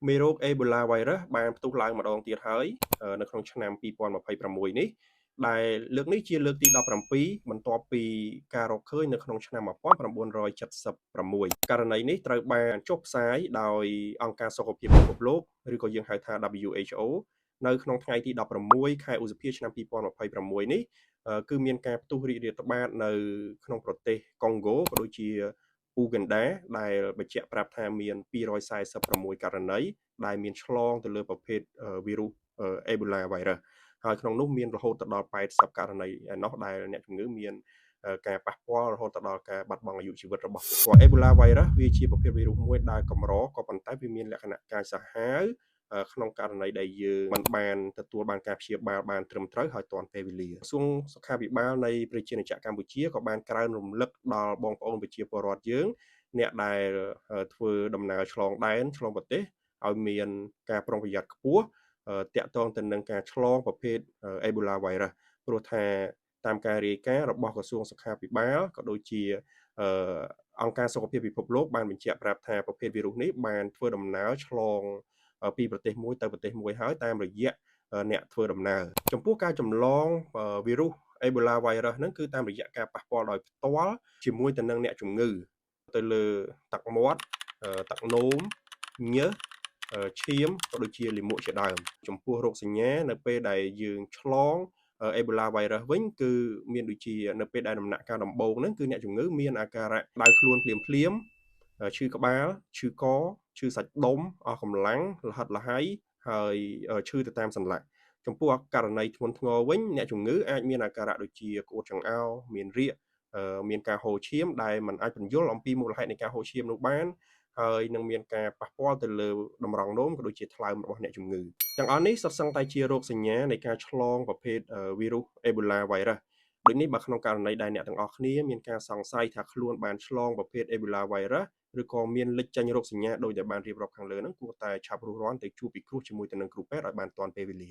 មេរោគ Ebola virus បានផ្ទុះឡើងម្ដងទៀតហើយនៅក្នុងឆ្នាំ2026នេះដែលលើកនេះជាលើកទី17បន្ទាប់ពីការរកឃើញនៅក្នុងឆ្នាំ1976ករណីនេះត្រូវបានចុះផ្សាយដោយអង្គការសុខភាពពិភពលោកឬក៏យើងហៅថា WHO នៅក្នុងថ្ងៃទី16ខែឧសភាឆ្នាំ2026នេះគឺមានការផ្ទុះរីករាលត្បាតនៅក្នុងប្រទេសកុងហ្គោក៏ដូចជាអ៊ូហ្គណ្ដាដែលបញ្ជាក់ប្រាប់ថាមាន246ករណីដែលមានឆ្លងទៅលើប្រភេទវីរុស Ebola virus ហើយក្នុងនោះមានរហូតដល់80ករណីឯណោះដែលអ្នកជំងឺមានការប៉ះពាល់រហូតដល់ការបាត់បង់អាយុជីវិតរបស់ពួកគាត់ Ebola virus វាជាប្រភេទវីរុសមួយដែលកម្រក៏ប៉ុន្តែវាមានលក្ខណៈកាចសាហាវក្នុងករណីដែលយើងមិនបានទទួលបានការព្យាបាលបានត្រឹមត្រូវហើយទាន់ពេលវេលាក្រសួងសុខាភិបាលនៃប្រជាណាចក្រកម្ពុជាក៏បានក្រើនរំលឹកដល់បងប្អូនប្រជាពលរដ្ឋយើងអ្នកដែលធ្វើដំណើរឆ្លងដែនឆ្លងប្រទេសឲ្យមានការប្រុងប្រយ័ត្នខ្ពស់តាក់ទងទៅនឹងការឆ្លងប្រភេទ Ebola virus ព្រោះថាតាមការរាយការណ៍របស់ក្រសួងសុខាភិបាលក៏ដូចជាអង្គការសុខភាពពិភពលោកបានបញ្ជាក់ប្រាប់ថាប្រភេទវីរុសនេះបានធ្វើដំណើរឆ្លងពីប្រទេសមួយទៅប្រទេសមួយហើយតាមរយៈអ្នកធ្វើដំណើរចំពោះការចម្លងវីរុស Ebola virus ហ្នឹងគឺតាមរយៈការប៉ះពាល់ដោយផ្ទាល់ជាមួយទៅនឹងអ្នកជំងឺទៅលើទឹកមាត់ទឹកនោមញើសឈាមក៏ដូចជាលាមកជាដើមចំពោះរោគសញ្ញានៅពេលដែលយើងឆ្លងEbola virus វិញគឺមានដូចជានៅពេលដែលដំណាក់កាលដំបូងហ្នឹងគឺអ្នកជំងឺមានអាការៈដៅខ្លួនភ្លាមឈឺក្បាលឈឺកឈឺសាច់ដុំអស់កម្លាំងលហិតលហើយហើយឈឺទៅតាមសន្លាក់ចំពោះករណីធ្ងន់ធ្ងរវិញអ្នកជំងឺអាចមានអាការៈដូចជាក្អួតចង្អោរមានរាគមានការហូរឈាមដែលมันអាចបញ្យល់អំពីមូលហេតុនៃការហូរឈាមនោះបានហើយនឹងមានការប៉ះពាល់ទៅលើតម្រងនោមក៏ដូចជាថ្លើមរបស់អ្នកជំងឺទាំងអស់នេះសុទ្ធសឹងតែជារោគសញ្ញានៃការឆ្លងប្រភេទវីរុស Ebola virus ដូចនេះបើក្នុងករណីដែលអ្នកទាំងអស់គ្នាមានការសង្ស័យថាខ្លួនបានឆ្លងប្រភេទ Ebola virus ឬក៏មានលេចចេញរោគសញ្ញាដោយដែលបានរៀបរាប់ខាងលើហ្នឹងគួរតែឆាប់រួសរាន់ទៅជួបពិគ្រោះជាមួយទៅនឹងគ្រូពេទ្យឲ្យបានទាន់ពេលវេលា